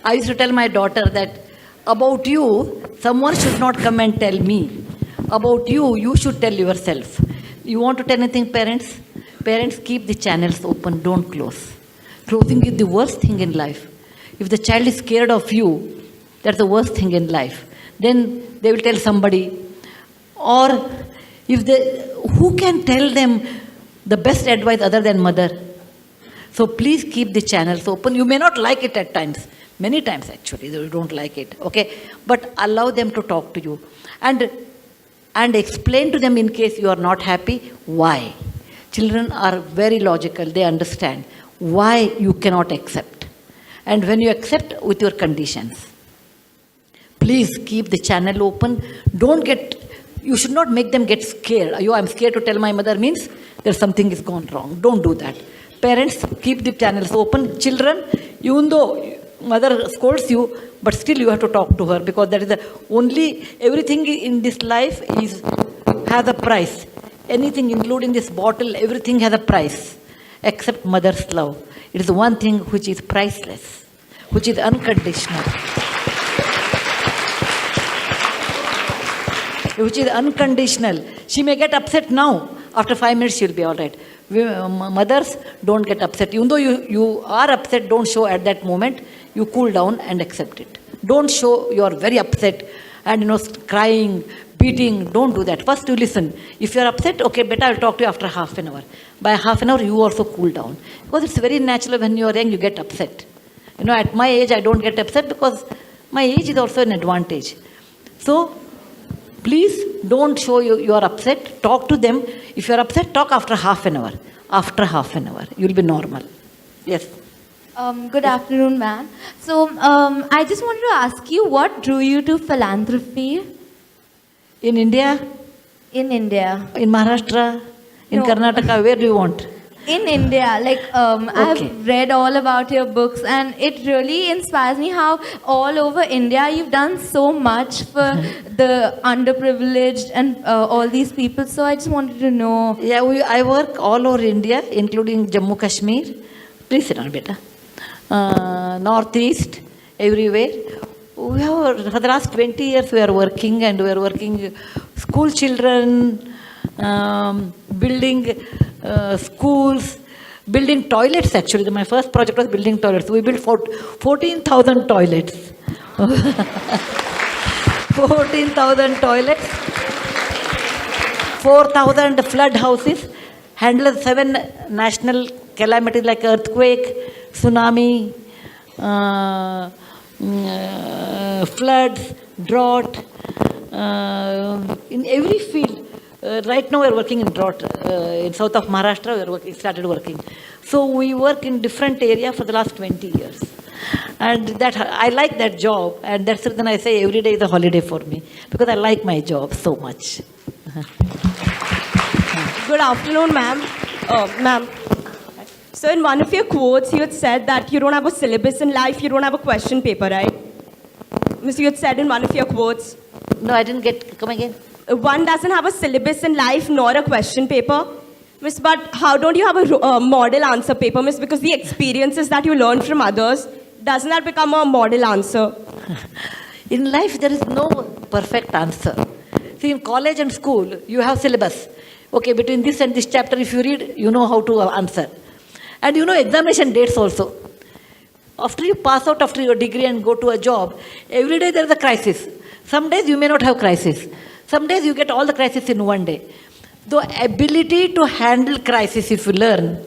I used to tell my daughter that about you, someone should not come and tell me. About you, you should tell yourself. You want to tell anything, parents? Parents, keep the channels open, don't close. Closing is the worst thing in life. If the child is scared of you, that's the worst thing in life. Then they will tell somebody. Or if they, who can tell them the best advice other than mother? So please keep the channels open. You may not like it at times. Many times actually, you don't like it. Okay? But allow them to talk to you. And explain to them in case you are not happy, why. Children are very logical. They understand why you cannot accept. And when you accept with your conditions, please keep the channel open. You should not make them get scared. I'm scared to tell my mother means there's something is gone wrong. Don't do that. Parents, keep the channels open. Children, even though mother scolds you, but still you have to talk to her, because that is the only, everything in this life has a price. Anything, including this bottle, everything has a price, except mother's love. It is the one thing which is priceless, which is unconditional. Which is unconditional. She may get upset now. After 5 minutes, she'll be all right. Mothers, don't get upset. Even though you are upset, don't show at that moment. You cool down and accept it. Don't show you are very upset and crying, beating. Don't do that. First you listen. If you are upset, okay, better I'll talk to you after half an hour. By half an hour, you also cool down. Because it's very natural when you are young, you get upset. At my age, I don't get upset because my age is also an advantage. So, please don't show you are upset. Talk to them. If you are upset, talk after half an hour. After half an hour, you'll be normal. Yes. Good afternoon, ma'am. So, I just wanted to ask you, what drew you to philanthropy? In India? In India. In Maharashtra? In Karnataka? Where do you want? In India. Okay. I've read all about your books, and it really inspires me how all over India you've done so much for the underprivileged and all these people. So I just wanted to know. Yeah, I work all over India, including Jammu Kashmir. Please sit down, beta. Northeast, everywhere. For the last 20 years we are working, and we are working school children, building schools, building toilets actually. My first project was building toilets. We built 14,000 toilets. 14,000 toilets, 4,000 flood houses, handled 7 national calamities like earthquake, tsunami, floods, drought, in every field. Right now we are working in drought. In south of Maharashtra we started working. So we work in different areas for the last 20 years. And that I like that job, and that's the reason I say every day is a holiday for me, because I like my job so much. Good afternoon, ma'am. Ma'am. So in one of your quotes, you had said that you don't have a syllabus in life, you don't have a question paper, right? Miss, you had said in one of your quotes. No, I didn't get, come again. One doesn't have a syllabus in life nor a question paper. Miss, but how don't you have a model answer paper, Miss? Because the experiences that you learn from others, doesn't that become a model answer? In life, there is no perfect answer. See, in college and school, you have syllabus. Okay, between this and this chapter, if you read, you know how to answer. And you know examination dates also. After you pass out after your degree and go to a job, every day there is a crisis. Some days you may not have crisis. Some days you get all the crisis in one day. The ability to handle crisis, if you learn,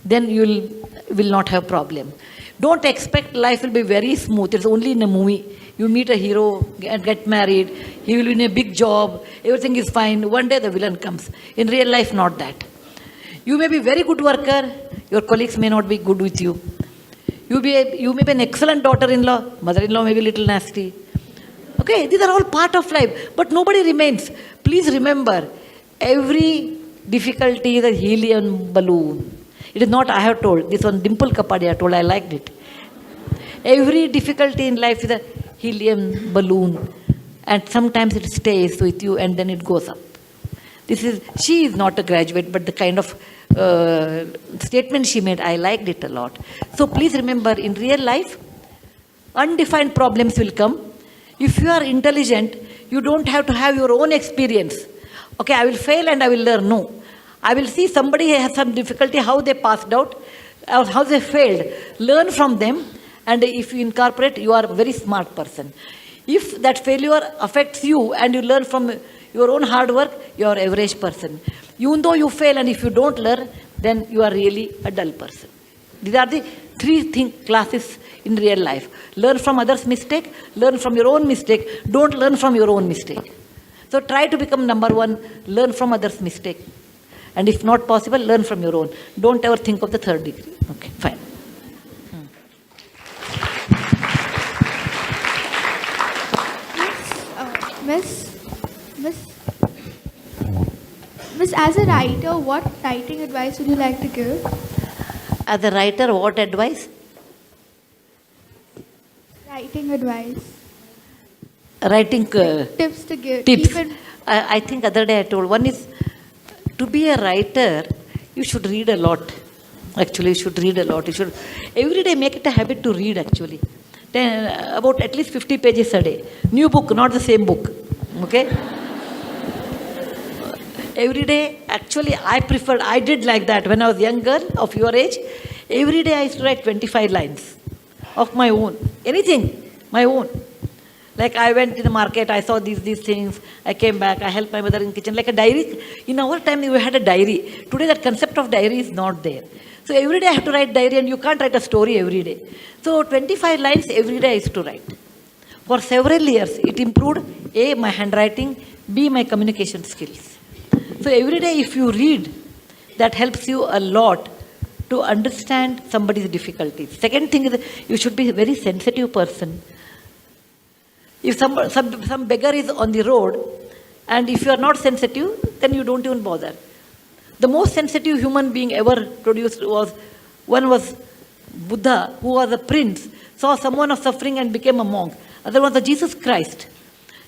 then you will not have problem. Don't expect life will be very smooth. It's only in a movie. You meet a hero and get married. He will be in a big job. Everything is fine. One day the villain comes. In real life, not that. You may be very good worker. Your colleagues may not be good with you. You may be an excellent daughter-in-law. Mother-in-law may be a little nasty. Okay, these are all part of life. But nobody remains. Please remember, every difficulty is a helium balloon. It is not I have told. This one Dimple Kapadia told. I liked it. Every difficulty in life is a helium balloon. And sometimes it stays with you and then it goes up. She is not a graduate, but the kind of statement she made, I liked it a lot. So please remember, in real life, Undefined problems will come. If you are intelligent, you don't have to have your own experience. Okay, I will fail and I will learn. No. I will see somebody has some difficulty, how they passed out, or how they failed. Learn from them, and if you incorporate, you are a very smart person. If that failure affects you and you learn from your own hard work, you are an average person. Even though you fail and if you don't learn, then you are really a dull person. These are the three classes in real life. Learn from others' mistake, learn from your own mistake, don't learn from your own mistake. So try to become number one, learn from others' mistake. And if not possible, learn from your own. Don't ever think of the third degree. Okay, fine. Miss, as a writer, what writing advice would you like to give? As a writer, what advice? Writing advice. Writing Tips to give. tips. Even I think other day I told, one is, to be a writer, you should read a lot. Actually, you should read a lot. You should every day make it a habit to read, actually. Then, about at least 50 pages a day. New book, not the same book. Okay? Every day, actually, I did like that when I was a young girl of your age. Every day I used to write 25 lines of my own. Anything, my own. Like I went to the market, I saw these things, I came back, I helped my mother in the kitchen, like a diary. In our time, we had a diary. Today, that concept of diary is not there. So every day I have to write diary, and you can't write a story every day. So 25 lines every day I used to write. For several years, it improved A, my handwriting, B, my communication skills. So every day if you read, that helps you a lot to understand somebody's difficulties. Second thing is, you should be a very sensitive person. If some beggar is on the road, and if you are not sensitive, then you don't even bother. The most sensitive human being ever produced was Buddha, who was a prince, saw someone was suffering and became a monk. Other was Jesus Christ.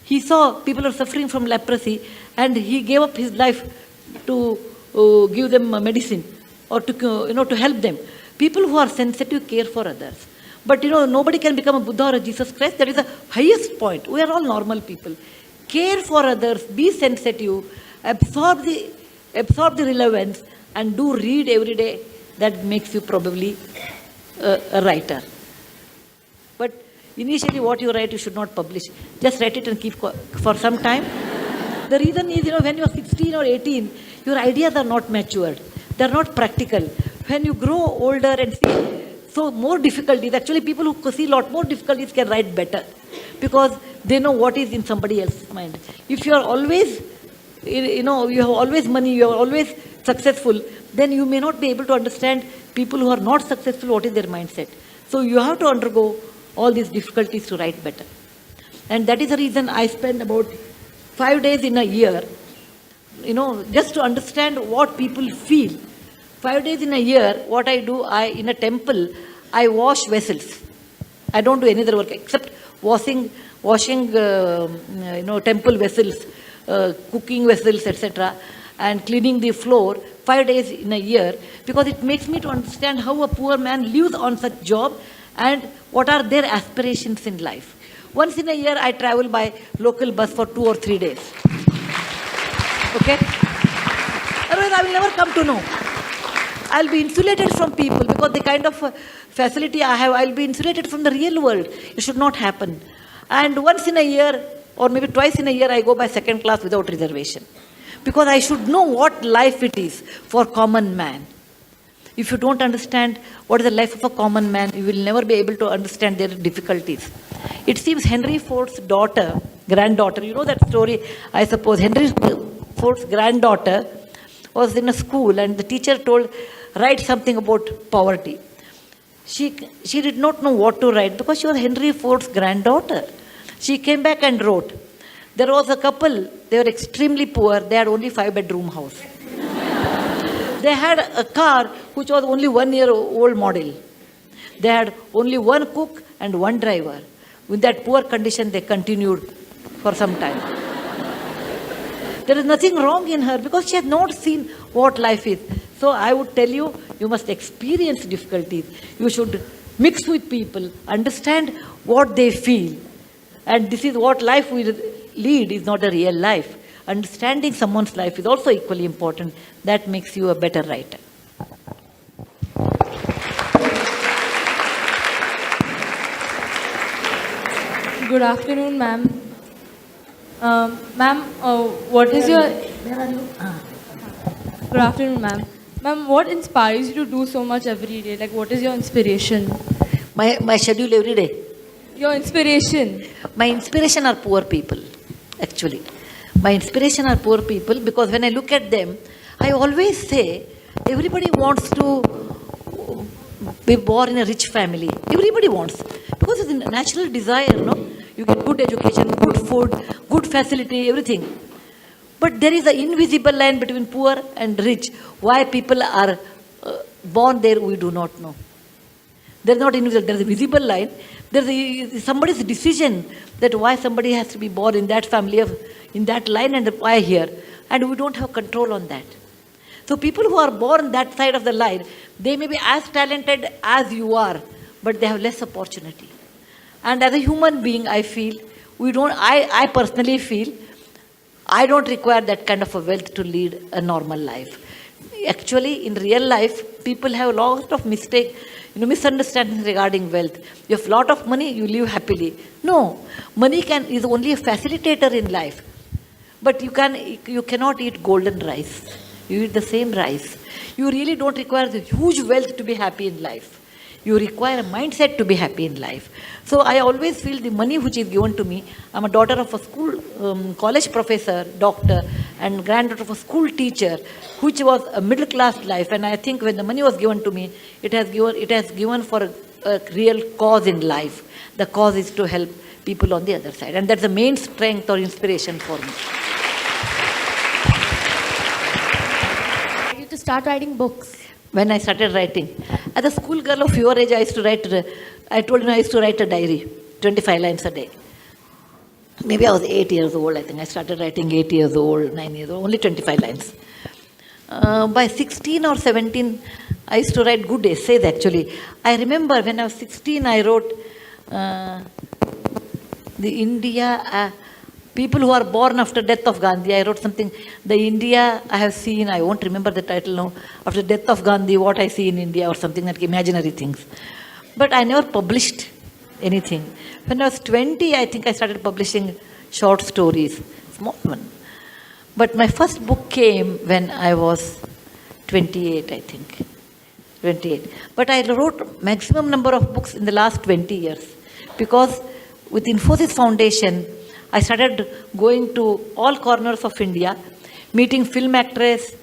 He saw people are suffering from leprosy, and he gave up his life to give them medicine or to help them. People who are sensitive care for others. But nobody can become a Buddha or a Jesus Christ. That is the highest point. We are all normal people. Care for others, be sensitive, absorb the relevance, and do read every day. That makes you probably a writer. But initially what you write, you should not publish. Just write it and keep for some time. The reason is, when you are 16 or 18, your ideas are not matured. They are not practical. When you grow older and see so more difficulties, actually people who see a lot more difficulties can write better, because they know what is in somebody else's mind. If you are always, you have always money, you are always successful, then you may not be able to understand people who are not successful, what is their mindset. So you have to undergo all these difficulties to write better. And that is the reason I spend about 5 days in a year, just to understand what people feel. 5 days in a year, what I do, in a temple, I wash vessels. I don't do any other work except washing temple vessels, cooking vessels, etc., and cleaning the floor 5 days in a year, because it makes me to understand how a poor man lives on such job and what are their aspirations in life. Once in a year, I travel by local bus for 2 or 3 days. Okay? Otherwise, I will never come to know. I'll be insulated from people, because the kind of facility I have, I'll be insulated from the real world. It should not happen. And once in a year, or maybe twice in a year, I go by second class without reservation. Because I should know what life it is for common man. If you don't understand what is the life of a common man, you will never be able to understand their difficulties. It seems Henry Ford's granddaughter, you know that story, I suppose. Henry Ford's granddaughter was in a school, and the teacher told, write something about poverty. She did not know what to write, because she was Henry Ford's granddaughter. She came back and wrote, there was a couple, they were extremely poor, they had only 5-bedroom house. They had a car which was only 1-year-old model. They had only one cook and one driver. With that poor condition, they continued for some time. There is nothing wrong in her, because she has not seen what life is. So I would tell you, you must experience difficulties. You should mix with people, understand what they feel. And this is what life we lead is not a real life. Understanding someone's life is also equally important. That makes you a better writer. Good afternoon, ma'am. Ma'am, what is your... Where are you? Good afternoon, ma'am. Ma'am, what inspires you to do so much every day? Like, what is your inspiration? My schedule every day. Your inspiration. My inspiration are poor people, actually. My inspiration are poor people because when I look at them, I always say everybody wants to be born in a rich family. Everybody wants. Because it's a natural desire, no? You get good education, good food, good facility, everything. But there is an invisible line between poor and rich. Why people are born there, we do not know. There's not invisible, there's a visible line. There's somebody's decision that why somebody has to be born in that family, in that line, and why here. And we don't have control on that. So people who are born that side of the line, they may be as talented as you are, but they have less opportunity. And as a human being, I feel, I personally feel, I don't require that kind of a wealth to lead a normal life. Actually, in real life, people have a lot of misunderstandings regarding wealth. You have a lot of money, you live happily. No, money is only a facilitator in life. But you cannot eat golden rice. You eat the same rice. You really don't require the huge wealth to be happy in life. You require a mindset to be happy in life. So I always feel the money which is given to me, I'm a daughter of a college professor, doctor, and granddaughter of a school teacher, which was a middle class life. And I think when the money was given to me, it has given for a real cause in life. The cause is to help people on the other side. And that's the main strength or inspiration for me. You to start writing books. When I started writing, as a schoolgirl of your age, I used to write a diary, 25 lines a day. Maybe I was 8 years old, I think. I started writing 8 years old, 9 years old, only 25 lines. By 16 or 17, I used to write good essays, actually. I remember when I was 16, I wrote people who are born after death of Gandhi. I wrote something, the India I have seen, I won't remember the title now, after death of Gandhi, what I see in India, or something like imaginary things. But I never published anything. When I was 20, I think I started publishing short stories, small one. But my first book came when I was 28, I think. 28. But I wrote maximum number of books in the last 20 years. Because with Infosys Foundation, I started going to all corners of India, meeting film actors,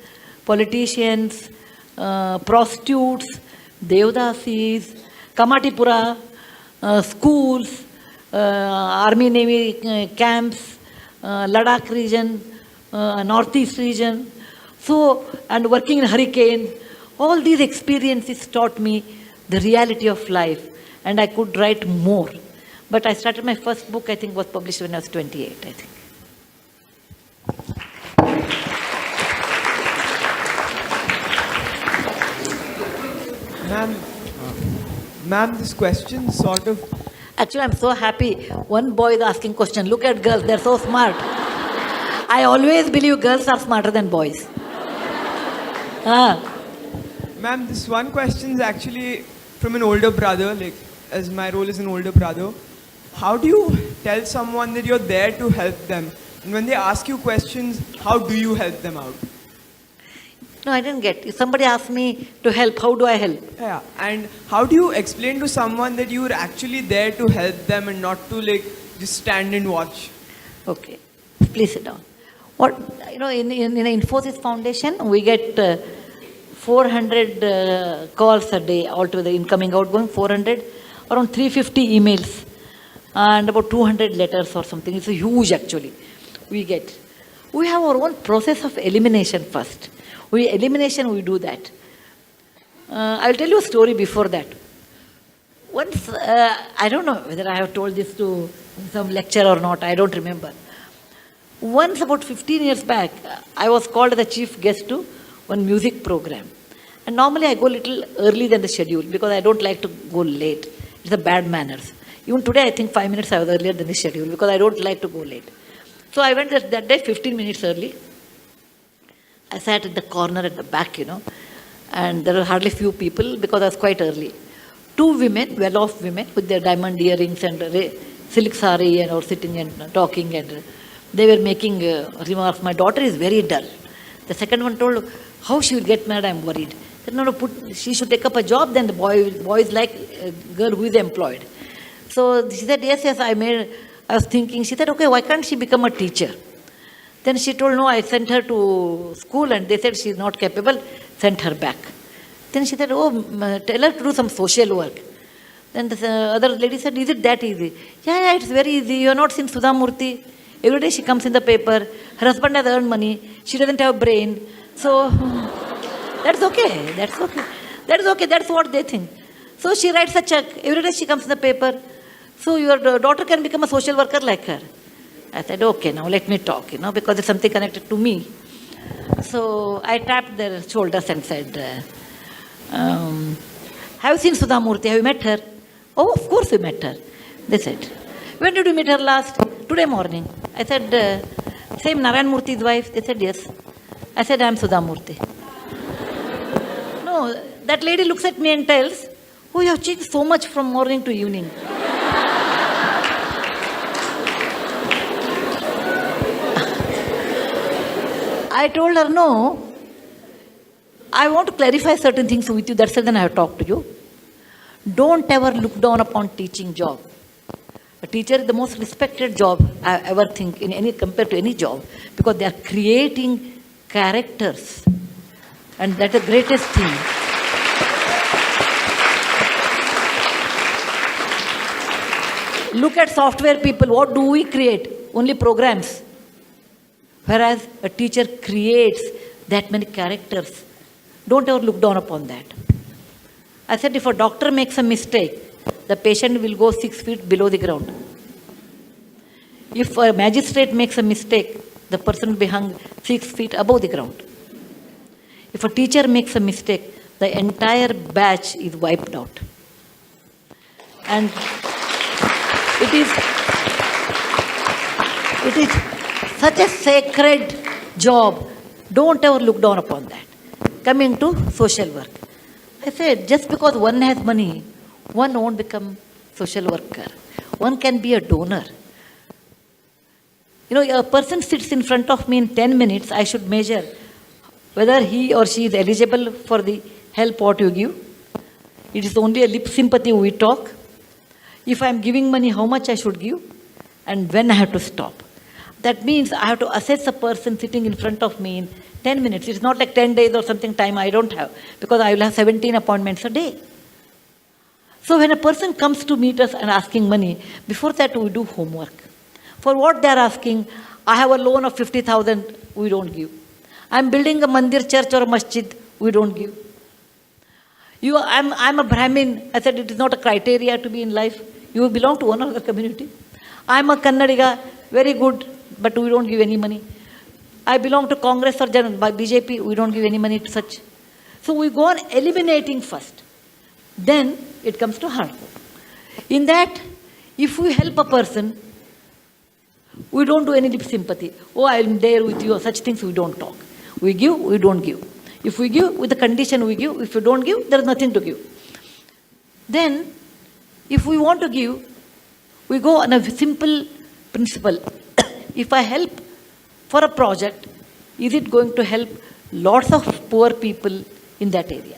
politicians, prostitutes, Devdasis, Kamatipura, schools, Army Navy camps, Ladakh region, Northeast region, and working in hurricane. All these experiences taught me the reality of life, and I could write more. But I started my first book, I think, was published when I was 28, I think. Ma'am, this question sort of... Actually, I'm so happy. One boy is asking question. Look at girls, they're so smart. I always believe girls are smarter than boys. Ma'am, this one question is actually from an older brother, like, as my role is an older brother. How do you tell someone that you're there to help them? And when they ask you questions, how do you help them out? No, I didn't get. If somebody asks me to help, how do I help? Yeah, and how do you explain to someone that you're actually there to help them and not to just stand and watch? Okay, please sit down. In Infosys Foundation, we get 400 calls a day altogether, incoming, outgoing, 400, around 350 emails, and about 200 letters or something. It's huge, actually, we get. We have our own process of elimination first. We do that. I'll tell you a story before that. Once, I don't know whether I have told this to some lecture or not, I don't remember. Once, about 15 years back, I was called as the chief guest to one music program. And normally I go little early than the schedule because I don't like to go late. It's a bad manners. Even today I think 5 minutes I was earlier than the schedule because I don't like to go late. So I went that day 15 minutes early. I sat at the corner at the back, and there were hardly few people because I was quite early. 2 women, well-off women with their diamond earrings and silk sari and or sitting and talking, and they were making remarks. My daughter is very dull. The second one told, how she will get married, I'm worried. I said, no, she should take up a job, then the boy is like a girl who is employed. So she said, yes, I was thinking, she said, okay, why can't she become a teacher? Then she told, no, I sent her to school and they said she's not capable, sent her back. Then she said, oh, tell her to do some social work. Then the other lady said, is it that easy? Yeah, it's very easy. You have not seen Sudha Murthy. Every day she comes in the paper. Her husband has earned money. She doesn't have a brain. So that's okay. That's okay. That's what they think. So she writes a check. Every day she comes in the paper. So your daughter can become a social worker like her. I said, okay, now let me talk, because it's something connected to me. So I tapped their shoulders and said, have you seen Sudha Murthy? Have you met her? Oh, of course we met her. They said, when did you meet her last? Today morning. I said, same Narayan Murthy's wife? They said, yes. I said, I am Sudha Murthy. No, that lady looks at me and tells, oh, you have changed so much from morning to evening. I told her, no, I want to clarify certain things with you. That's the reason I have talked to you. Don't ever look down upon teaching job. A teacher is the most respected job I ever think compared to any job, because they are creating characters, and that's the greatest thing. Look at software people. What do we create? Only programs. Whereas a teacher creates that many characters. Don't ever look down upon that. I said, if a doctor makes a mistake, the patient will go 6 feet below the ground. If a magistrate makes a mistake, the person will be hung 6 feet above the ground. If a teacher makes a mistake, the entire batch is wiped out. And it is such a sacred job. Don't ever look down upon that. Coming to social work. I said, just because one has money, one won't become social worker. One can be a donor. A person sits in front of me in 10 minutes, I should measure whether he or she is eligible for the help what you give. It is only a lip sympathy we talk. If I am giving money, how much I should give and when I have to stop. That means I have to assess a person sitting in front of me in 10 minutes. It's not like 10 days or something time I don't have, because I will have 17 appointments a day. So when a person comes to meet us and asking money, before that we do homework. For what they are asking, I have a loan of 50,000, we don't give. I'm building a mandir, church or a masjid, we don't give. I'm a Brahmin. I said it is not a criteria to be in life. You belong to one other community. I'm a Kannadiga, very good, but we don't give any money. I belong to Congress or BJP, we don't give any money to such. So we go on eliminating first. Then it comes to heart. In that, if we help a person, we don't do any lip sympathy. Oh, I'm there with you, such things we don't talk. We give, we don't give. If we give, with the condition we give. If you don't give, there is nothing to give. Then, if we want to give, we go on a simple principle. If I help for a project, is it going to help lots of poor people in that area?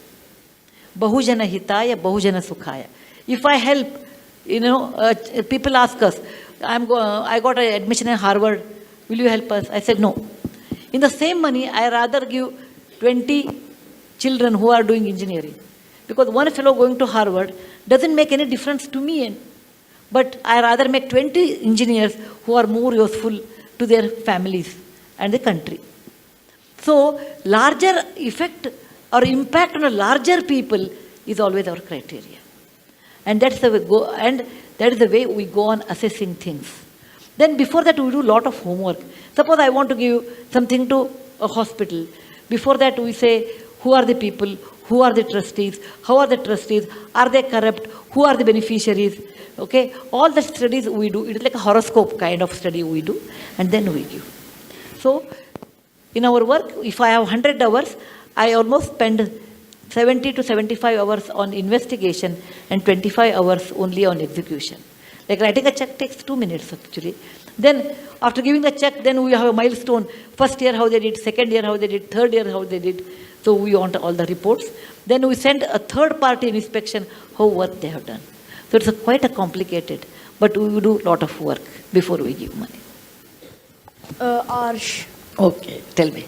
Bahujana hitaya, bahujana sukhaya. If I help, people ask us, I got an admission in Harvard, will you help us? I said no. In the same money, I rather give 20 children who are doing engineering. Because one fellow going to Harvard doesn't make any difference to me. But I rather make 20 engineers who are more useful to their families and the country. So, larger effect or impact on a larger people is always our criteria. And that's the way that is the way we go on assessing things. Then before that we do a lot of homework. Suppose I want to give something to a hospital. Before that we say, who are the people Who are the trustees? How are the trustees? Are they corrupt? Who are the beneficiaries? Okay, all the studies we do, it is like a horoscope kind of study we do, and then we give. So, in our work, if I have 100 hours, I almost spend 70 to 75 hours on investigation and 25 hours only on execution. Like writing a check takes 2 minutes actually. Then after giving the check, then we have a milestone. First year how they did, second year how they did, third year how they did. So we want all the reports. Then we send a third party inspection how work they have done. So it's quite a complicated, but we do a lot of work before we give money. Arsh, Okay, tell me.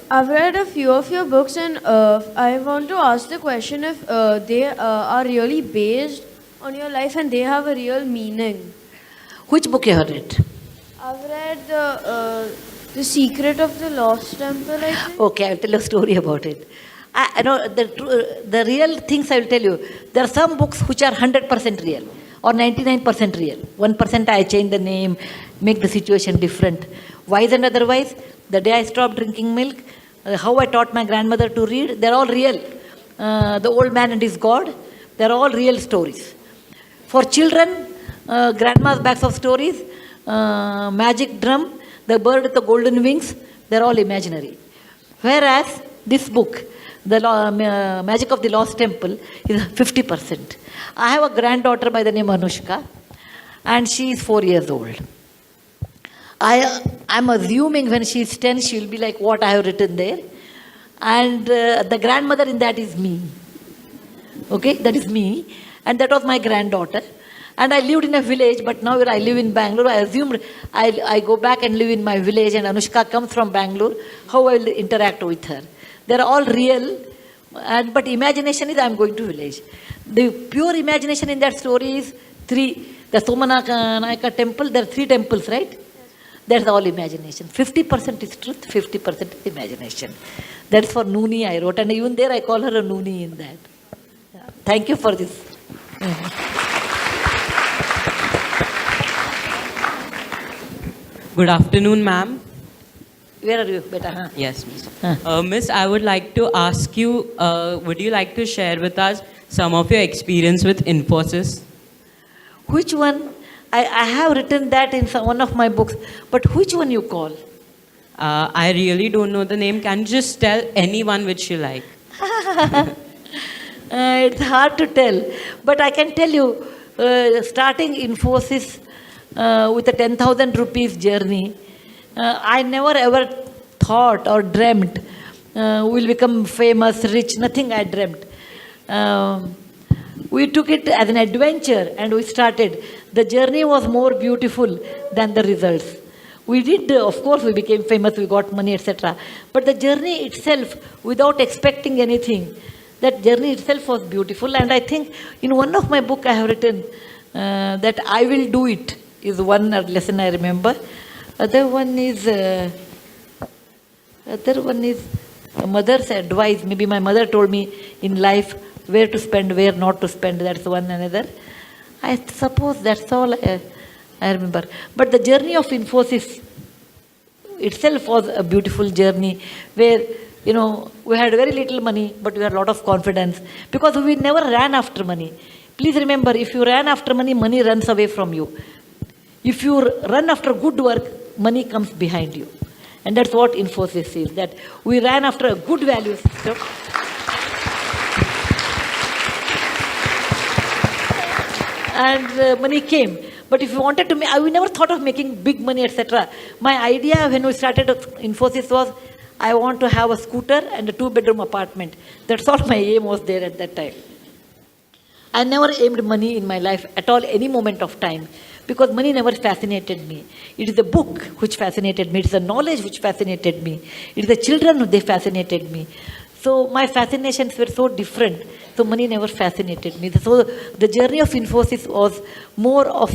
I've read a few of your books and I want to ask the question if they are really based on your life and they have a real meaning. Which book you have read? I've read the Secret of the Lost Temple, I think. Okay, I'll tell you a story about it. I know the real things I will tell you. There are some books which are 100% real or 99% real. 1% I change the name, make the situation different. Wise and otherwise, the day I stopped drinking milk, how I taught my grandmother to read, they're all real. The old man and his God, they're all real stories. For children, grandma's bags of stories, magic drum, the bird with the golden wings, they're all imaginary. Whereas this book, the Magic of the Lost Temple, is 50%. I have a granddaughter by the name Anushka, and she is 4 years old. I'm assuming when she is 10, she will be like what I have written there. And the grandmother in that is me. Okay, that is me. And that was my granddaughter. And I lived in a village, but now I live in Bangalore. I assumed I go back and live in my village, and Anushka comes from Bangalore. How I will interact with her. They're all real, but imagination is I'm going to village. The pure imagination in that story is 3. The Somanaka temple, there are 3 temples, right? That's all imagination. 50% is truth, 50% is imagination. That's for Nooni I wrote, and even there I call her a Nooni in that. Yeah. Thank you for this. Good afternoon, ma'am. Where are you, beta? Huh? Yes, miss. Huh. Miss, I would like to ask you, would you like to share with us some of your experience with Infosys? Which one? I have written that in one of my books, but which one you call? I really don't know the name. Can you just tell anyone which you like? It's hard to tell, but I can tell you, starting Infosys with a 10,000 rupees journey, I never ever thought or dreamt we'll become famous, rich, nothing I dreamt. We took it as an adventure and we started. The journey was more beautiful than the results. We did, of course, we became famous, we got money, etc. But the journey itself, without expecting anything, that journey itself was beautiful. And I think in one of my books I have written that I will do it is one lesson I remember. Other one is a mother's advice. Maybe my mother told me in life where to spend, where not to spend. That's one another. I suppose that's all I remember. But the journey of Infosys itself was a beautiful journey where, you know, we had very little money, but we had a lot of confidence because we never ran after money. Please remember, if you ran after money, money runs away from you. If you run after good work, money comes behind you. And that's what Infosys is, that we ran after a good value system. And money came. But if you wanted to make, we never thought of making big money, etc. My idea when we started Infosys was, I want to have a scooter and a 2-bedroom apartment. That's all my aim was there at that time. I never aimed money in my life at all, any moment of time, because money never fascinated me. It is the book which fascinated me. It is the knowledge which fascinated me. It is the children who they fascinated me. So my fascinations were so different. So money never fascinated me. So the journey of Infosys was more of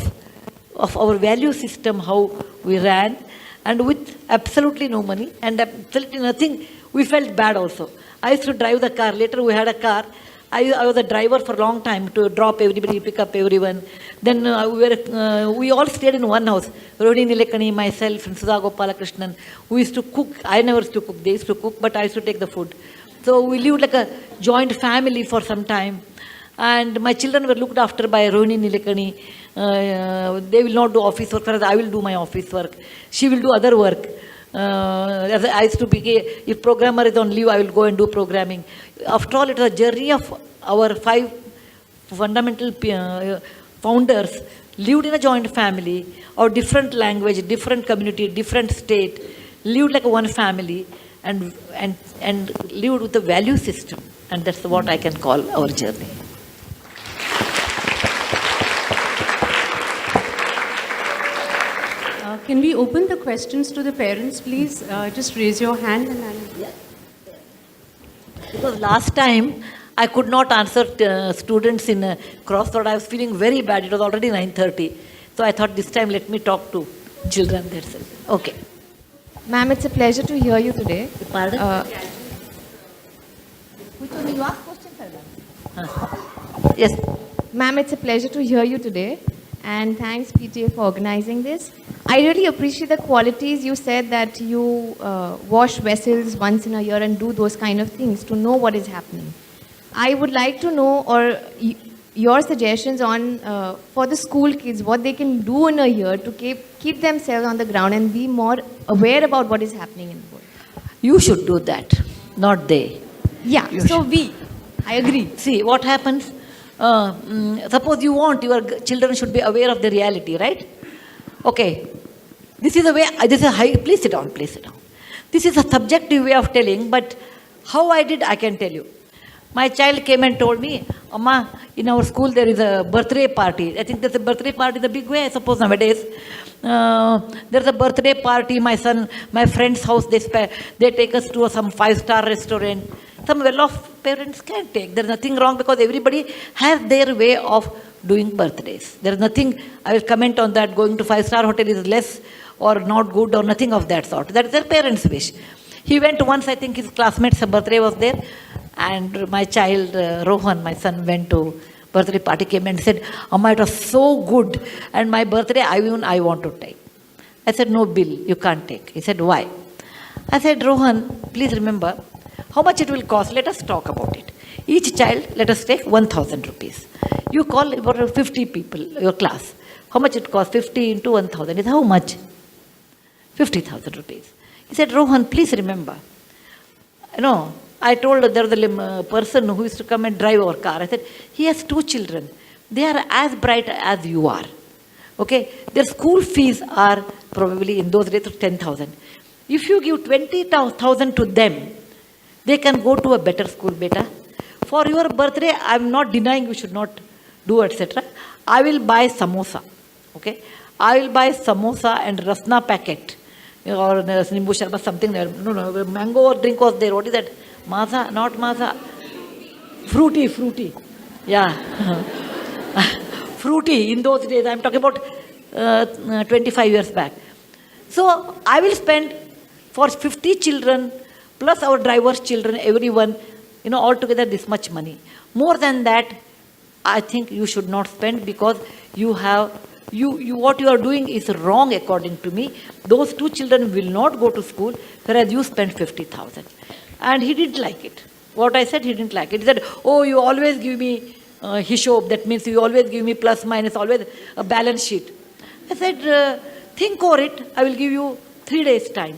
our value system, how we ran, and with absolutely no money and absolutely nothing, we felt bad also. I used to drive the car. Later we had a car. I was a driver for a long time to drop everybody, pick up everyone. Then we all stayed in one house. Rohini Nilekani, myself, and Sudha Krishnan. We used to cook. I never used to cook. They used to cook, but I used to take the food. So we lived like a joint family for some time. And my children were looked after by Rohini Nilekani. They will not do office work, whereas I will do my office work. She will do other work. As I used to be, if programmer is on leave, I will go and do programming. After all, it was a journey of our 5 fundamental founders lived in a joint family, or different language, different community, different state, lived like one family, and lived with a value system. And that's what I can call our journey. Can we open the questions to the parents, please? Just raise your hand and I'll... Because last time I could not answer students in a crossword. I was feeling very bad. It was already 9:30. So I thought this time let me talk to children. That's it. Okay. Ma'am, it's a pleasure to hear you today. Pardon? Which one you ask question? Yes. Ma'am, it's a pleasure to hear you today. And thanks, PTA, for organizing this. I really appreciate the qualities you said, that you wash vessels once in a year and do those kind of things to know what is happening. I would like to know, or your suggestions on for the school kids, what they can do in a year to keep themselves on the ground and be more aware about what is happening in the world. You should do that, not they. Yeah, I agree. See, what happens? Suppose you want your children should be aware of the reality, right? Okay. This is a way, please sit down, please sit down. This is a subjective way of telling, but how I did, I can tell you. My child came and told me, Amma, in our school there is a birthday party. I think there's a birthday party the big way, I suppose, nowadays. There's a birthday party, my friend's house, they take us to some 5-star restaurant. Some well-off parents can take. There's nothing wrong, because everybody has their way of doing birthdays. There's nothing, I will comment on that, going to 5-star hotel is less or not good or nothing of that sort. That's their parents' wish. He went once, I think his classmate's birthday was there, and my child, Rohan, my son, went to birthday party, came and said, Amma, it was so good, and my birthday, I want to take. I said, no, Bill, you can't take. He said, why? I said, Rohan, please remember, how much it will cost? Let us talk about it. Each child, let us take 1,000 rupees. You call about 50 people, your class. How much it costs? 50 into 1,000 is how much? 50,000 rupees. He said, Rohan, please remember. I told there was a person who used to come and drive our car. I said, he has 2 children. They are as bright as you are. Okay? Their school fees are probably in those days 10,000. If you give 20,000 to them, they can go to a better school, beta. For your birthday, I am not denying you should not do, etc. I will buy samosa. Okay? I will buy samosa and rasna packet. Or nimbu sharbat, something there. No, mango drink was there. What is that? Maza, not maza. Fruity. Yeah. Fruity in those days. I am talking about 25 years back. So I will spend for 50 children, plus our driver's children, everyone, altogether this much money. More than that, I think you should not spend, because what you are doing is wrong according to me. Those 2 children will not go to school, whereas you spend 50,000. And he didn't like it. What I said, he didn't like it. He said, oh, you always give me hishob. That means you always give me plus, minus, always a balance sheet. I said, think over it. I will give you 3 days time.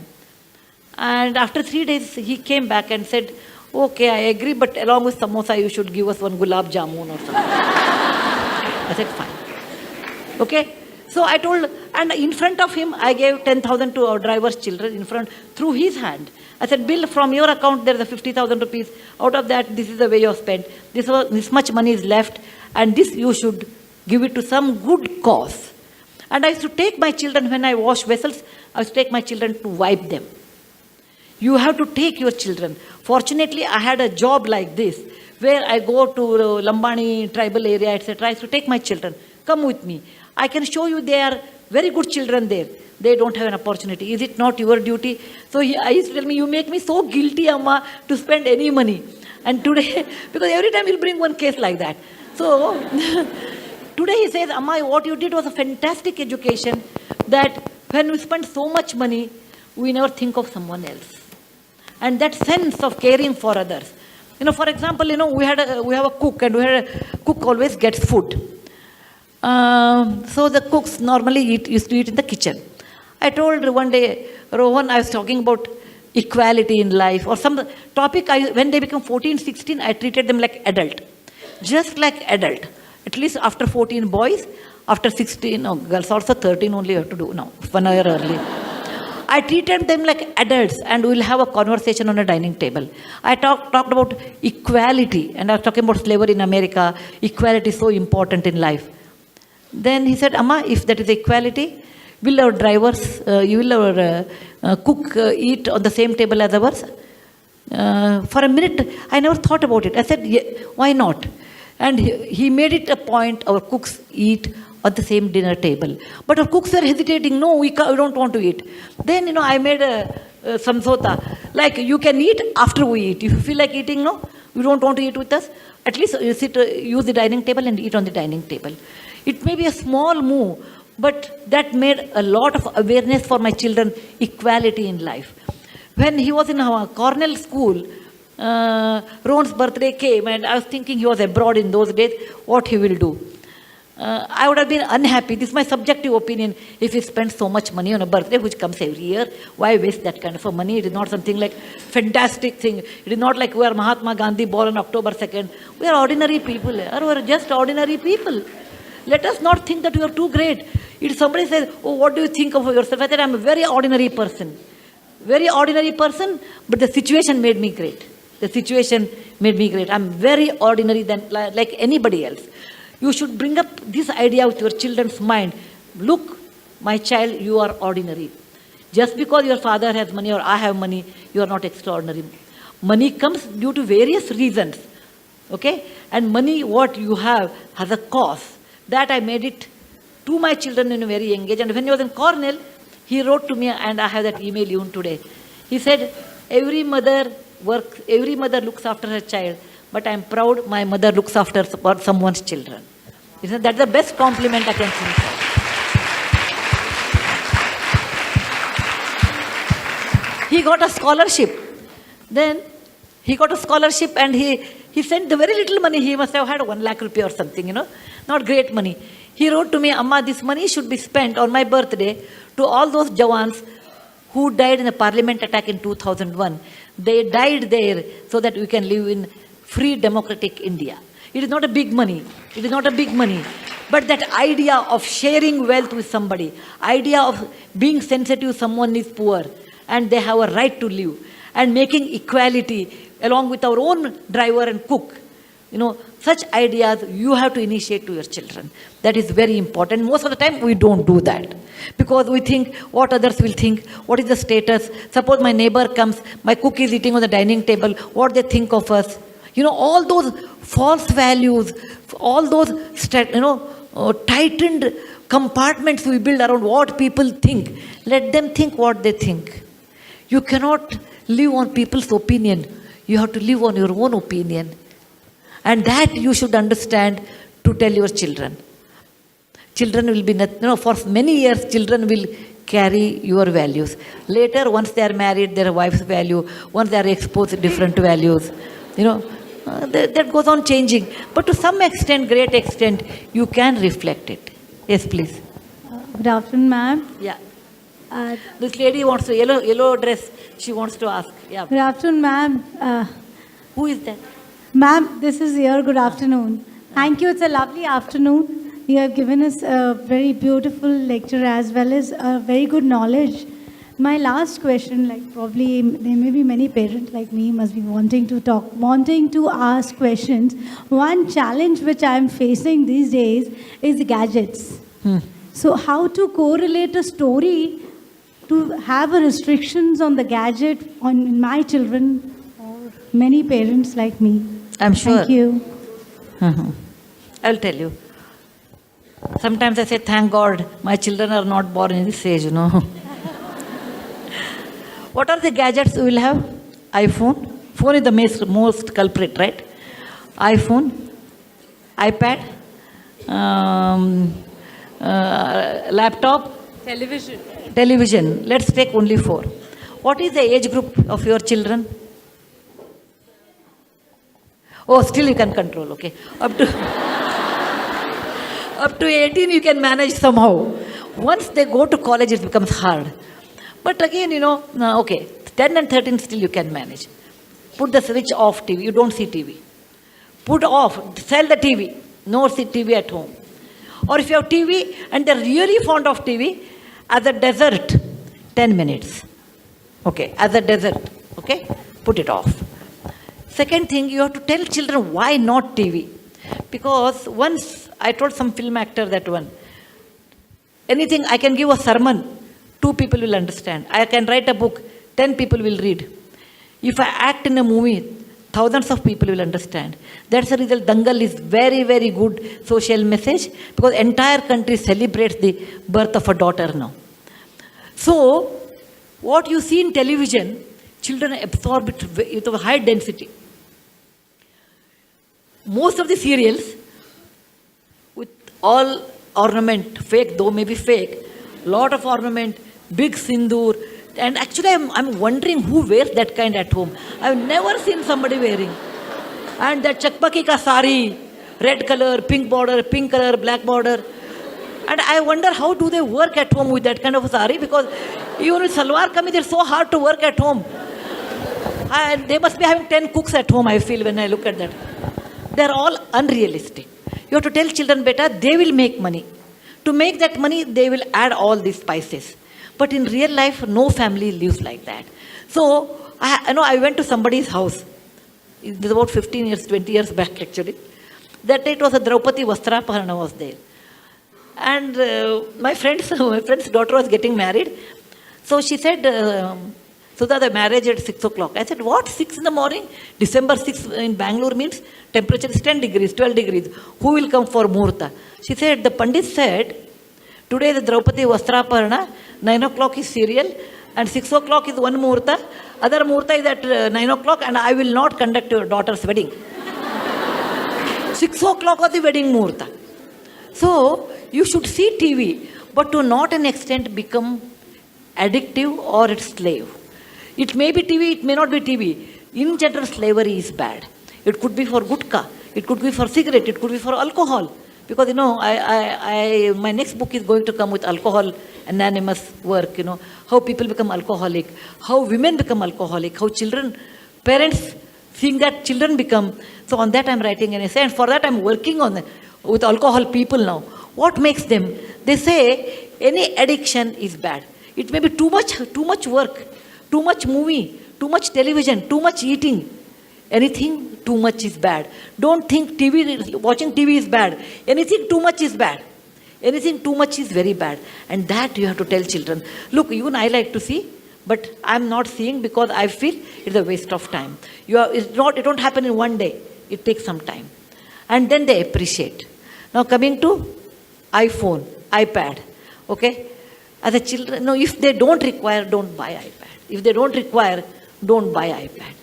And after 3 days, he came back and said, okay, I agree, but along with samosa, you should give us 1 gulab jamun or something. I said, fine. Okay? So I told, and in front of him, I gave 10,000 to our driver's children in front, through his hand. I said, Bill, from your account, there is a 50,000 rupees. Out of that, this is the way you have spent. This much money is left, and this you should give it to some good cause. And I used to take my children, when I wash vessels, I used to take my children to wipe them. You have to take your children. Fortunately, I had a job like this, where I go to Lambani tribal area, etc. I used to take my children. Come with me. I can show you they are very good children there. They don't have an opportunity. Is it not your duty? So I used to tell me, you make me so guilty, Amma, to spend any money. And today, because every time you'll bring one case like that. So today he says, Amma, what you did was a fantastic education, that when we spend so much money, we never think of someone else. And that sense of caring for others. For example, we have a cook, and cook always gets food. So the cooks normally used to eat in the kitchen. I told one day, Rohan, I was talking about equality in life or some topic. When they become 14, 16, I treated them like adult. Just like adult. At least after 14 boys, after 16, girls also 13 only you have to do now, 1 year early. I treated them like adults, and we'll have a conversation on a dining table. I talked about equality, and I was talking about slavery in America. Equality is so important in life. Then he said, Amma, if that is equality, will our drivers, will our cook eat on the same table as ours? For a minute, I never thought about it. I said, yeah, why not? And he made it a point, our cooks eat at the same dinner table. But our cooks were hesitating, no, we don't want to eat. Then, I made a samsota, like you can eat after we eat. If you feel like eating, no, you don't want to eat with us, at least you use the dining table and eat on the dining table. It may be a small move, but that made a lot of awareness for my children, equality in life. When he was in Cornell school, Ron's birthday came, and I was thinking he was abroad in those days, what he will do. I would have been unhappy. This is my subjective opinion. If he spends so much money on a birthday, which comes every year, why waste that kind of money? It is not something like fantastic thing. It is not like we are Mahatma Gandhi born on October 2nd. We are ordinary people. We are just ordinary people. Let us not think that we are too great. If somebody says, oh, what do you think of yourself? I said, I'm a very ordinary person. Very ordinary person, but the situation made me great. The situation made me great. I'm very ordinary than like anybody else. You should bring up this idea with your children's mind. Look, my child, you are ordinary. Just because your father has money or I have money, you are not extraordinary. Money comes due to various reasons. Okay? And money, what you have, has a cost. That I made it to my children in a very young age. And when he was in Cornell, he wrote to me, and I have that email even today. He said, every mother looks after her child, but I'm proud my mother looks after someone's children. That's the best compliment I can think of. He got a scholarship. Then he got a scholarship, and he sent the very little money. He must have had 1 lakh rupee or something, not great money. He wrote to me, Amma, this money should be spent on my birthday to all those Jawans who died in the parliament attack in 2001. They died there so that we can live in free democratic India. It is not a big money. It is not a big money. But that idea of sharing wealth with somebody, idea of being sensitive, someone is poor and they have a right to live, and making equality along with our own driver and cook. Such ideas you have to initiate to your children. That is very important. Most of the time we don't do that because we think what others will think, what is the status. Suppose my neighbor comes, my cook is eating on the dining table, what they think of us. All those false values, all those, tightened compartments we build around what people think. Let them think what they think. You cannot live on people's opinion. You have to live on your own opinion. And that you should understand to tell your children. Children will be, for many years, children will carry your values. Later, once they are married, their wife's value, once they are exposed to different values, that goes on changing. But to some extent, great extent, you can reflect it. Yes, please. Good afternoon, ma'am. Yeah. This lady wants to, yellow dress, she wants to ask. Yeah. Good afternoon, ma'am. Who is that? Ma'am, this is here. Good afternoon. Thank you. It's a lovely afternoon. You have given us a very beautiful lecture as well as a very good knowledge. My last question, probably there may be many parents like me must be wanting to ask questions. One challenge which I am facing these days is gadgets. So how to correlate a story to have a restrictions on the gadget on my children or many parents like me? I'm sure. Thank you. I'll tell you. Sometimes I say, thank God, my children are not born in this age, What are the gadgets we will have? iPhone. Phone is the most culprit, right? iPhone, iPad, laptop, Television. television. Let's take only 4. What is the age group of your children? Oh, still you can control, okay. Up to up to 18 you can manage somehow. Once they go to college, it becomes hard. But again, okay, 10 and 13 still you can manage. Put the switch off TV. You don't see TV. Put off, sell the TV. No see TV at home. Or if you have TV and they're really fond of TV, as a dessert, 10 minutes. Okay, as a dessert, okay? Put it off. Second thing, you have to tell children why not TV. Because once I told some film actor that one, anything, I can give a sermon, 2 people will understand. I can write a book, 10 people will read. If I act in a movie, thousands of people will understand. That's the result. Dangal is very, very good social message because entire country celebrates the birth of a daughter now. So, what you see in television, children absorb it with a high density. Most of the serials, with all ornament, fake though maybe fake, lot of ornament, big sindoor, and actually I'm wondering who wears that kind at home. I've never seen somebody wearing. And that chakpaki ka sari, red color, pink border, pink color, black border. And I wonder how do they work at home with that kind of a sari, because even with salwar kameez, they're so hard to work at home. And they must be having 10 cooks at home, I feel, when I look at that. They're all unrealistic. You have to tell children, beta, they will make money. To make that money, they will add all these spices. But in real life, no family lives like that. So, I went to somebody's house. It was about 15 years, 20 years back actually. That day it was a Draupadi Vastraparana was there. And my friend's daughter was getting married. So she said, Sudha, the marriage at 6 o'clock. I said, what, 6 in the morning? December 6 in Bangalore means temperature is 10 degrees, 12 degrees. Who will come for Muhurta? She said, the Pandit said, today the Draupadi Vastraparana, 9 o'clock is serial, and 6 o'clock is one Muhurta. Other Muhurta is at 9 o'clock, and I will not conduct your daughter's wedding. 6 o'clock was the wedding Muhurta. So, you should see TV, but to not an extent become addictive or its slave. It may be TV, it may not be TV. In general, slavery is bad. It could be for gutka, it could be for cigarette, it could be for alcohol. Because, my next book is going to come with alcohol anonymous work, how people become alcoholic, how women become alcoholic, how children, parents seeing that children become. So on that I'm writing an essay, and for that I'm working on with alcohol people now. What makes them? They say any addiction is bad. It may be too much work, too much movie, too much television, too much eating. Anything too much is bad. Don't think watching TV is bad. Anything too much is bad. Anything too much is very bad. And that you have to tell children. Look, even I like to see, but I'm not seeing because I feel it's a waste of time. It don't happen in one day. It takes some time. And then they appreciate. Now coming to iPhone, iPad, okay? As a children, no, if they don't require, don't buy iPad. If they don't require, don't buy iPad.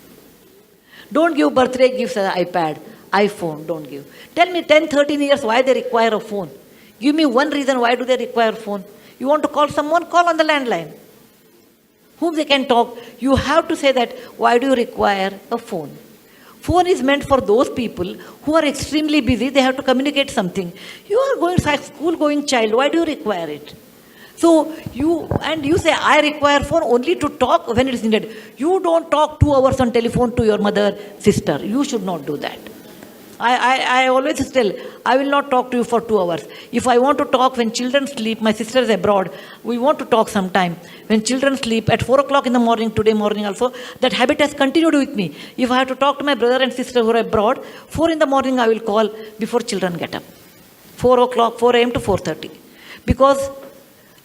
Don't give birthday gifts as iPad, iPhone, don't give. Tell me 10, 13 years why they require a phone. Give me one reason why do they require a phone. You want to call someone, call on the landline. Whom they can talk. You have to say that, why do you require a phone? Phone is meant for those people who are extremely busy, they have to communicate something. You are going school going child, why do you require it? So you say, I require phone only to talk when it is needed. You don't talk 2 hours on telephone to your mother, sister. You should not do that. I always tell, I will not talk to you for 2 hours. If I want to talk when children sleep, my sister is abroad, we want to talk sometime. When children sleep at 4 o'clock in the morning, today morning also, that habit has continued with me. If I have to talk to my brother and sister who are abroad, 4 in the morning I will call before children get up. 4 o'clock, 4 a.m. to 4:30. Because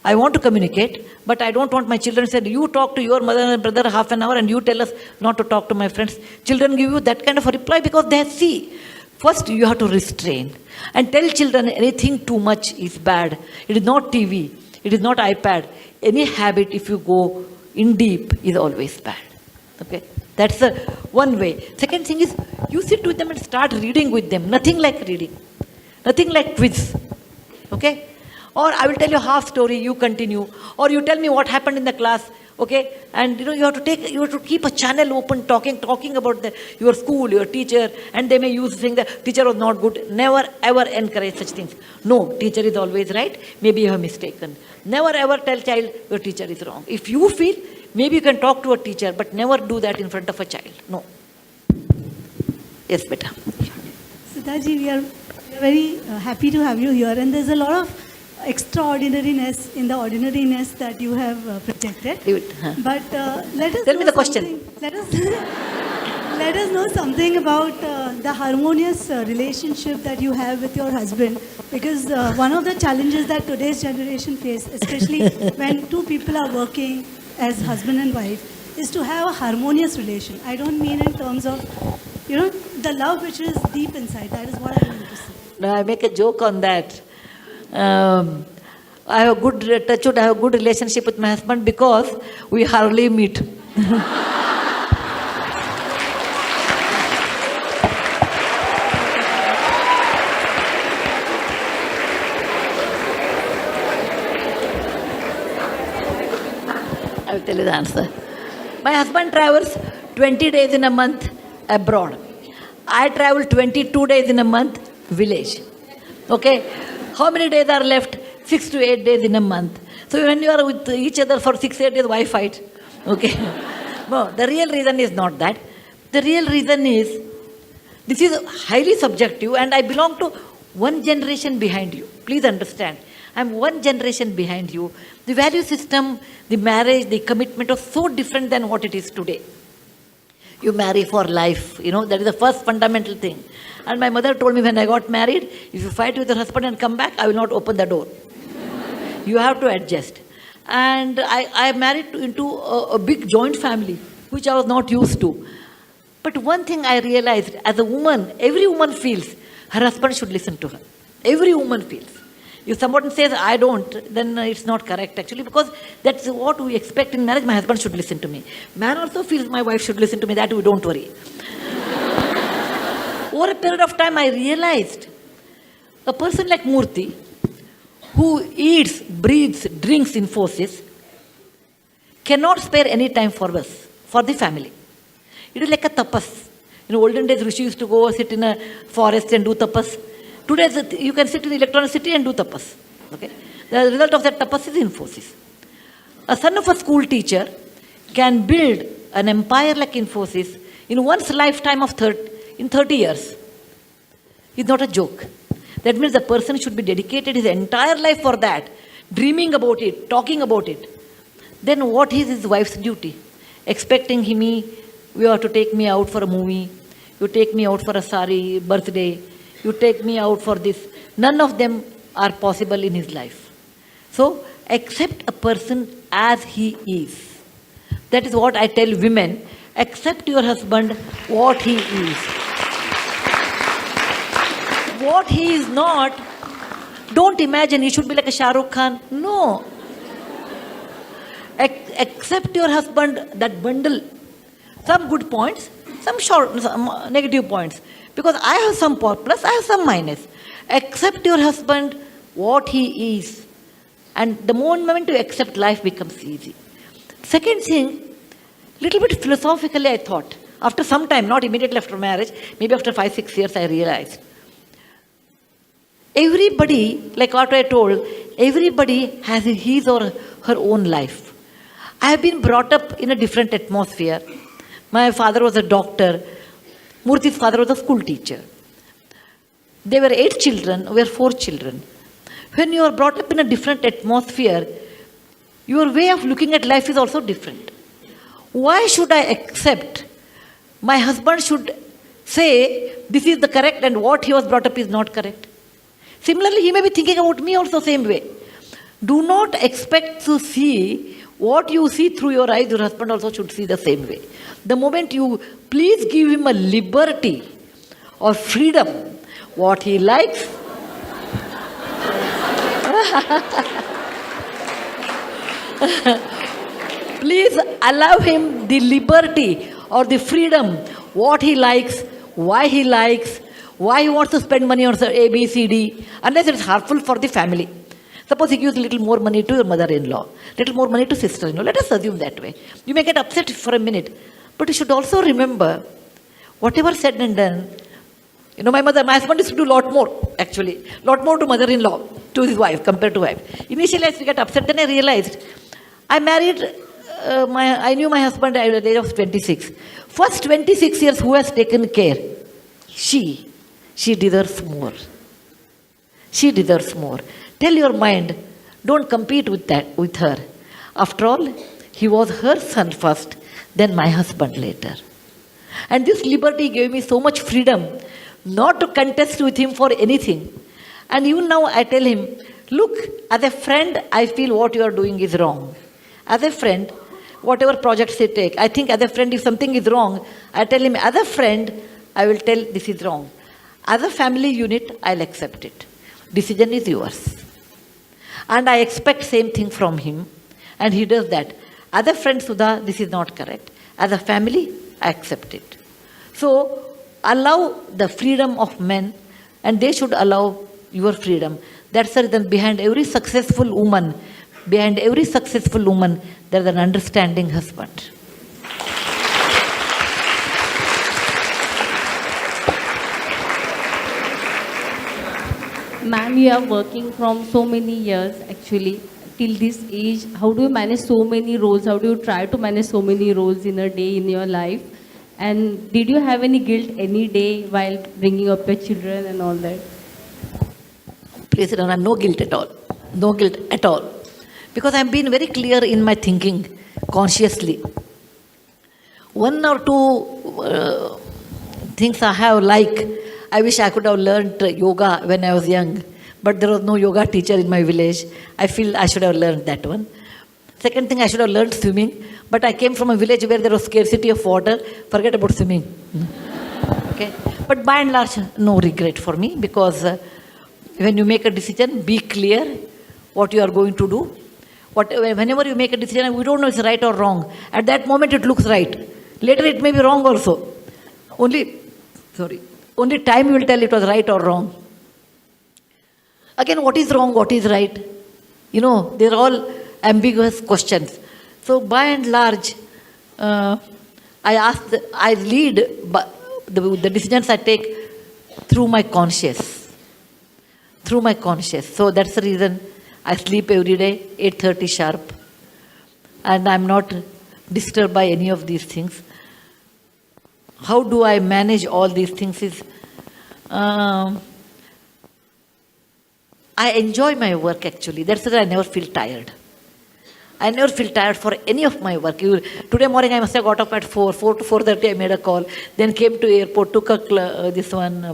I want to communicate, but I don't want my children to say, you talk to your mother and brother half an hour and you tell us not to talk to my friends. Children give you that kind of a reply because they see. First, you have to restrain and tell children anything too much is bad. It is not TV. It is not iPad. Any habit, if you go in deep, is always bad. Okay? That's the one way. Second thing is, you sit with them and start reading with them. Nothing like reading. Nothing like quiz. Okay? Or I will tell you half story, you continue. Or you tell me what happened in the class. Okay, and you have to keep a channel open, talking about your school, your teacher, and they may use saying the teacher was not good. Never ever encourage such things. No, teacher is always right. Maybe you have mistaken. Never ever tell child your teacher is wrong. If you feel, maybe you can talk to a teacher, but never do that in front of a child. No. Yes, beta. Sudhaji, we are very happy to have you here, and there's a lot of extraordinariness in the ordinariness that you have projected. But let us tell me the question. Let us let us know something about the harmonious relationship that you have with your husband, because one of the challenges that today's generation face, especially when two people are working as husband and wife, is to have a harmonious relation. I don't mean in terms of the love which is deep inside. That is what I mean to say. No, I make a joke on that. I have a good relationship with my husband because we hardly meet. I will tell you the answer. My husband travels 20 days in a month abroad. I travel 22 days in a month village. Okay? How many days are left? 6 to 8 days in a month. So when you are with each other for 6-8 days, why fight? Okay? No, the real reason is not that. The real reason is, this is highly subjective, and I belong to one generation behind you. Please understand. I'm one generation behind you. The value system, the marriage, the commitment was so different than what it is today. You marry for life, that is the first fundamental thing. And my mother told me when I got married, if you fight with your husband and come back, I will not open the door. You have to adjust. And I married into a big joint family, which I was not used to. But one thing I realized, as a woman, every woman feels her husband should listen to her. Every woman feels. If someone says, I don't, then it's not correct actually, because that's what we expect in marriage. My husband should listen to me. Man also feels my wife should listen to me. That we don't worry. Over a period of time, I realized a person like Murthy, who eats, breathes, drinks Infosys, cannot spare any time for us, for the family. It is like a tapas. In olden days, Rishi used to go sit in a forest and do tapas. Today, you can sit in the electronic city and do tapas. Okay? The result of that tapas is Infosys. A son of a school teacher can build an empire like Infosys in one's lifetime of 30 years. It's not a joke. That means the person should be dedicated his entire life for that, dreaming about it, talking about it. Then what is his wife's duty? Expecting me, you have to take me out for a movie, you take me out for a sari birthday, you take me out for this. None of them are possible in his life. So, accept a person as he is. That is what I tell women. Accept your husband what he is. What he is not, don't imagine he should be like a Shah Rukh Khan. No. Accept your husband, that bundle. Some good points, some negative points. Because I have some plus, I have some minus. Accept your husband what he is. And the moment you accept, life becomes easy. Second thing, little bit philosophically I thought. After some time, not immediately after marriage, maybe after 5-6 years I realized. Everybody, like what I told, everybody has his or her own life. I have been brought up in a different atmosphere. My father was a doctor. Murthy's father was a school teacher. There were 8 children, we were 4 children. When you are brought up in a different atmosphere, your way of looking at life is also different. Why should I accept my husband should say this is the correct and what he was brought up is not correct? Similarly, he may be thinking about me also same way. Do not expect to see what you see through your eyes, your husband also should see the same way. The moment you please give him a liberty or freedom, what he likes, please allow him the liberty or the freedom, what he likes, why he wants to spend money on A, B, C, D, unless it's harmful for the family. Suppose he gives a little more money to your mother-in-law, little more money to sister-in-law. Let us assume that way. You may get upset for a minute, but you should also remember, whatever said and done, my husband used to do a lot more, actually. Lot more to mother-in-law, to his wife, compared to wife. Initially, I used to get upset. Then I realized, I knew my husband at the age of 26. First 26 years, who has taken care? She deserves more. She deserves more. Tell your mind, don't compete with her. After all, he was her son first, then my husband later. And this liberty gave me so much freedom not to contest with him for anything. And even now I tell him, look, as a friend, I feel what you are doing is wrong. As a friend, whatever projects they take, I think as a friend, if something is wrong, I tell him, as a friend, I will tell this is wrong. As a family unit, I'll accept it. Decision is yours. And I expect same thing from him. And he does that. As a friend, Sudha, this is not correct. As a family, I accept it. So, allow the freedom of men, and they should allow your freedom. That's the reason behind every successful woman, there is an understanding husband. Ma'am, you are working from so many years actually till this age. How do you manage so many roles? How do you try to manage so many roles in a day in your life? And did you have any guilt any day while bringing up your children and all that? Please, Rana, no guilt at all. No guilt at all. Because I've been very clear in my thinking, consciously. One or two things I wish I could have learned yoga when I was young, but there was no yoga teacher in my village. I feel I should have learned that one. Second thing, I should have learned swimming, but I came from a village where there was scarcity of water. Forget about swimming. Okay, but by and large, no regret for me, because when you make a decision, be clear what you are going to do. Whenever you make a decision, we don't know it's right or wrong. At that moment, it looks right. Later, it may be wrong also. Only time will tell it was right or wrong. Again, what is wrong, what is right? They're all ambiguous questions. So by and large, I lead the decisions I take through my conscious. So that's the reason I sleep every day, 8:30 sharp. And I'm not disturbed by any of these things. How do I manage all these things is, I enjoy my work actually. That's why I never feel tired. I never feel tired for any of my work. Today morning I must have got up at 4 to 4:30 I made a call, then came to airport, took a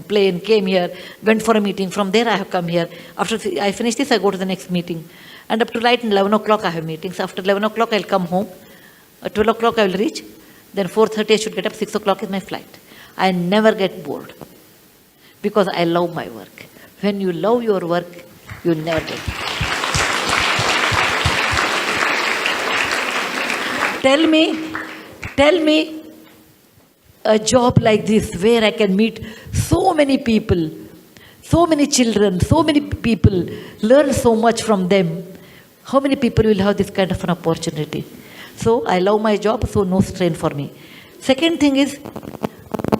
plane, came here, went for a meeting. From there I have come here. After I finish this, I go to the next meeting. And up to 11 o'clock I have meetings. After 11 o'clock I'll come home. At 12 o'clock I will reach. Then 4:30 I should get up, 6 o'clock is my flight. I never get bored because I love my work. When you love your work, you never get bored. Tell me a job like this where I can meet so many people, so many children, so many people, learn so much from them. How many people will have this kind of an opportunity? So I love my job, so no strain for me. Second thing is,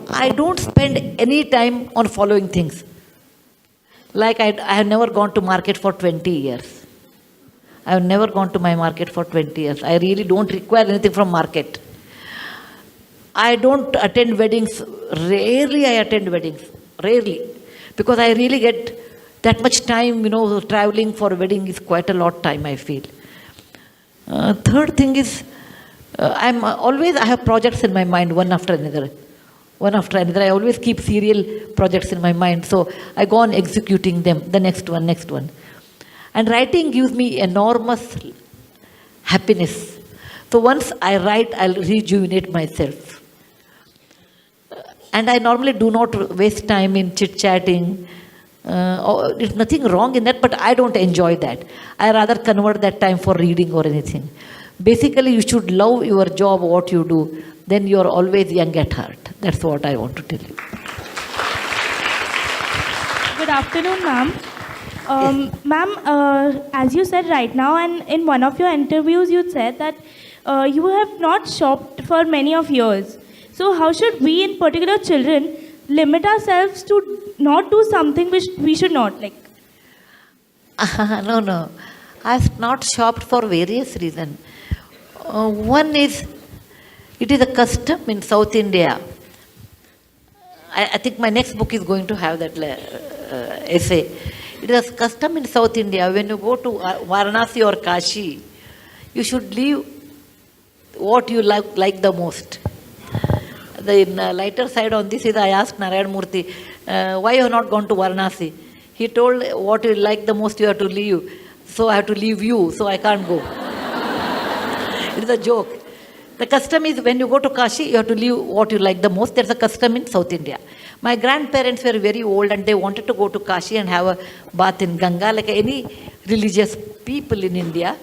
I don't spend any time on following things. Like I have never gone to market for 20 years. I have never gone to my market for 20 years. I really don't require anything from market. I don't attend weddings. Rarely I attend weddings. Rarely. Because I really get that much time, traveling for a wedding is quite a lot of time, I feel. Third thing is, I have projects in my mind, one after another. I always keep serial projects in my mind. So I go on executing them, the next one. And writing gives me enormous happiness. So once I write, I'll rejuvenate myself. And I normally do not waste time in chit-chatting. There's nothing wrong in that, but I don't enjoy that. I rather convert that time for reading or anything. Basically, you should love your job, what you do. Then you're always young at heart. That's what I want to tell you. Good afternoon, ma'am. Ma'am, as you said right now, and in one of your interviews, you said that you have not shopped for many of years. So, how should we, in particular children, limit ourselves to not do something which we should not like? No. I've not shopped for various reasons. One is, it is a custom in South India. I think my next book is going to have that essay. It is a custom in South India. When you go to Varanasi or Kashi, you should leave what you like the most. The lighter side on this is, I asked Sudha Murthy, why you have not gone to Varanasi? He told, what you like the most you have to leave. So I have to leave you, so I can't go. It is a joke. The custom is, when you go to Kashi, you have to leave what you like the most. There's a custom in South India. My grandparents were very old and they wanted to go to Kashi and have a bath in Ganga like any religious people in India.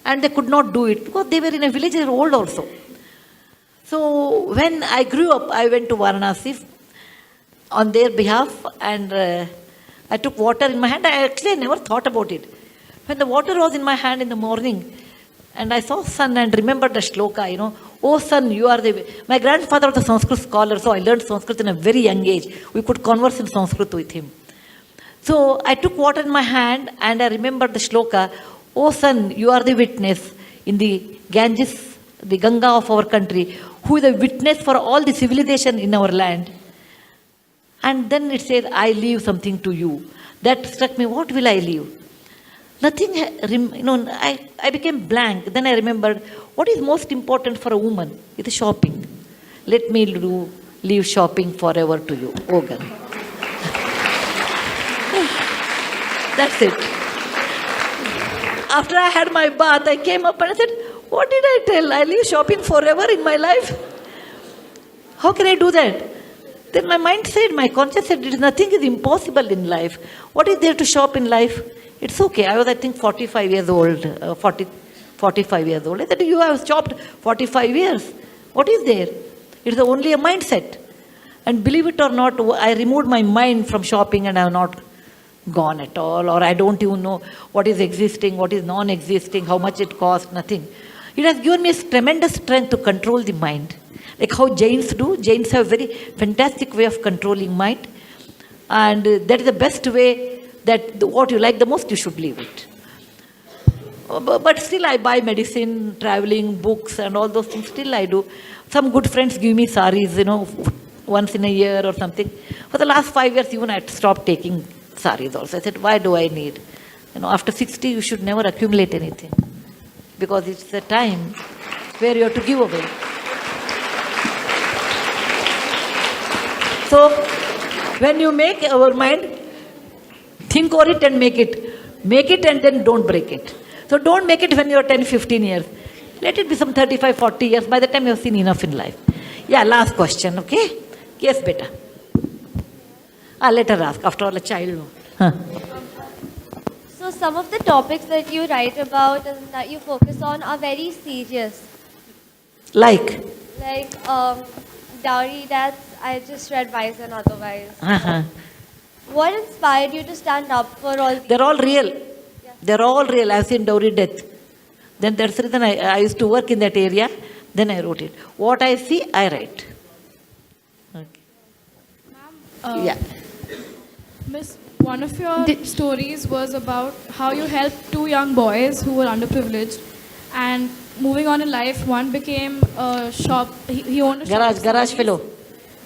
And they could not do it because they were in a village, they were old also. So when I grew up, I went to Varanasi on their behalf and I took water in my hand. I never thought about it. When the water was in my hand in the morning, and I saw sun and remembered the shloka, oh sun, you are the way. My grandfather was a Sanskrit scholar, so I learned Sanskrit in a very young age. We could converse in Sanskrit with him. So I took water in my hand and I remembered the shloka, oh sun, you are the witness in the Ganges, the Ganga of our country, who is a witness for all the civilization in our land. And then it says, I leave something to you. That struck me, what will I leave? Nothing, I became blank. Then I remembered, what is most important for a woman? It is shopping. Let me leave shopping forever to you. Ogan. That's it. After I had my bath, I came up and I said, what did I tell? I leave shopping forever in my life? How can I do that? Then my mind said, my conscience said, nothing is impossible in life. What is there to shop in life? It's okay. I was, I think, 45 years old. 45 years old. I said, you have shopped 45 years. What is there? It's only a mindset. And believe it or not, I removed my mind from shopping and I have not gone at all. Or I don't even know what is existing, what is non-existing, how much it costs, nothing. It has given me a tremendous strength to control the mind. Like how Jains do. Jains have a very fantastic way of controlling mind. And that is the best way, that what you like the most, you should leave it. But still I buy medicine, traveling, books and all those things. Still I do. Some good friends give me saris, once in a year or something. For the last 5 years, even I stopped taking saris also. I said, why do I need? After 60, you should never accumulate anything. Because it's a time where you have to give away. So, when you make our mind, think over it and make it. Make it and then don't break it. So don't make it when you're 10, 15 years. Let it be some 35, 40 years. By the time you've seen enough in life. Yeah, last question, okay? Yes, beta. Let her ask. After all, a child. Huh. So some of the topics that you write about and that you focus on are very serious. Like? Like dowry deaths, I just read Wise and Otherwise. What inspired you to stand up for all these? They're all real. Yeah. They're all real. I've seen dowry death. Then that's the reason I used to work in that area. Then I wrote it. What I see, I write. Okay. Yeah. Miss, one of your stories was about how you helped two young boys who were underprivileged, and moving on in life, one became a shop. He owned a garage fellow,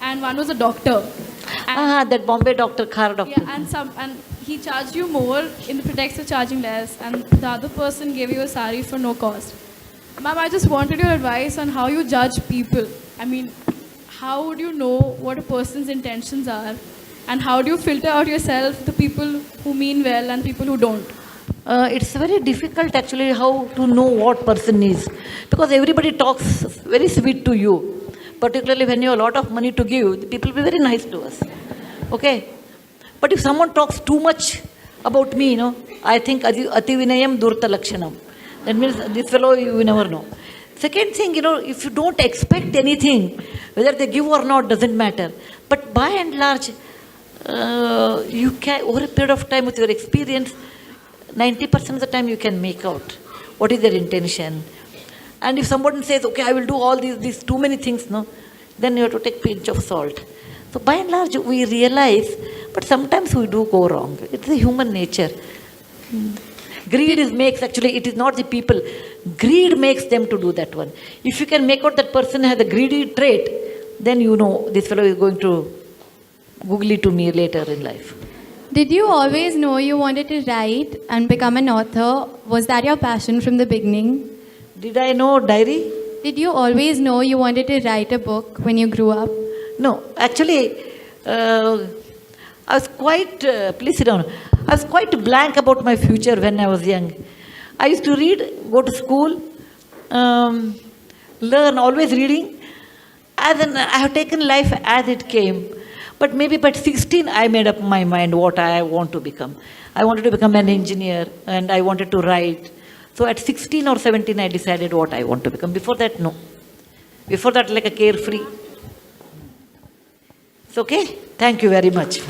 and one was a doctor. That Bombay doctor, car doctor. Yeah, and he charged you more in the pretext of charging less, and the other person gave you a sari for no cost. Ma'am, I just wanted your advice on how you judge people. I mean, how would you know what a person's intentions are, and how do you filter out yourself the people who mean well and people who don't? It's very difficult actually how to know what person is, because everybody talks very sweet to you. Particularly when you have a lot of money to give, people will be very nice to us. Okay? But if someone talks too much about me, I think ati vinayam durta lakshanam. That means this fellow you never know. Second thing, if you don't expect anything, whether they give or not doesn't matter. But by and large, you can, over a period of time with your experience, 90% of the time you can make out what is their intention. And if someone says, okay, I will do all these too many things, no, then you have to take pinch of salt. So by and large, we realize, but sometimes we do go wrong. It's the human nature. Greed it is not the people. Greed makes them to do that one. If you can make out that person has a greedy trait, then you know this fellow is going to googly to me later in life. Did you always know you wanted to write and become an author? Was that your passion from the beginning? Did I know diary? Did you always know you wanted to write a book when you grew up? No, actually, I was quite, please sit down. I was quite blank about my future when I was young. I used to read, go to school, learn, always reading. I have taken life as it came. But maybe by 16, I made up my mind what I want to become. I wanted to become an engineer and I wanted to write. So at 16 or 17, I decided what I want to become. Before that, no. Before that, like a carefree. It's okay? Thank you very much.